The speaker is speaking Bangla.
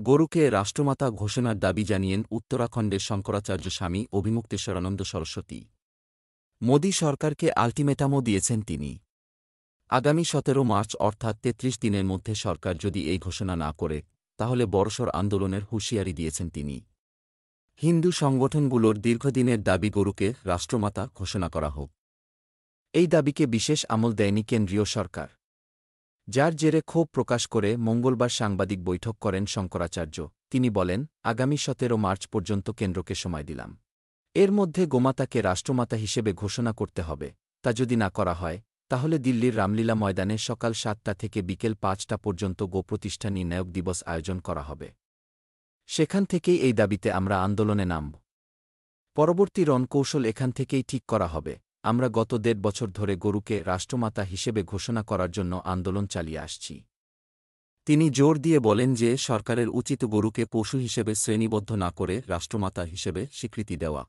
গরুকে রাষ্ট্রমাতা ঘোষণার দাবি জানিয়েন উত্তরাখণ্ডের শঙ্করাচার্য স্বামী অভিমুক্তেশ্বরানন্দ সরস্বতী। মোদী সরকারকে আল্টিমেটামও দিয়েছেন তিনি। আগামী ১৭ মার্চ অর্থাৎ ৩৩ দিনের মধ্যে সরকার যদি এই ঘোষণা না করে তাহলে বড়সড় আন্দোলনের হুঁশিয়ারি দিয়েছেন তিনি। হিন্দু সংগঠনগুলোর দীর্ঘদিনের দাবি গরুকে রাষ্ট্রমাতা ঘোষণা করা হোক। এই দাবিকে বিশেষ আমল দেয়নি কেন্দ্রীয় সরকার, যার জেরে ক্ষোভ প্রকাশ করে মঙ্গলবার সাংবাদিক বৈঠক করেন শঙ্করাচার্য। তিনি বলেন, আগামী ১৭ মার্চ পর্যন্ত কেন্দ্রকে সময় দিলাম। এর মধ্যে গোমাতাকে রাষ্ট্রমাতা হিসেবে ঘোষণা করতে হবে। তা যদি না করা হয় তাহলে দিল্লির রামলীলা ময়দানে সকাল ৭টা থেকে বিকেল ৫টা পর্যন্ত গোপ্রতিষ্ঠা নির্ণায়ক দিবস আয়োজন করা হবে। সেখান থেকেই এই দাবিতে আমরা আন্দোলনে নামব। পরবর্তী রণকৌশল এখান থেকেই ঠিক করা হবে। আমরা গত ১.৫ বছর ধরে গরুকে রাষ্ট্রমাতা হিসেবে ঘোষণা করার জন্য আন্দোলন চালিয়ে আসছি। তিনি জোর দিয়ে বলেন যে সরকারের উচিত গরুকে পশু হিসেবে শ্রেণীবদ্ধ না করে রাষ্ট্রমাতা হিসেবে স্বীকৃতি দেওয়া।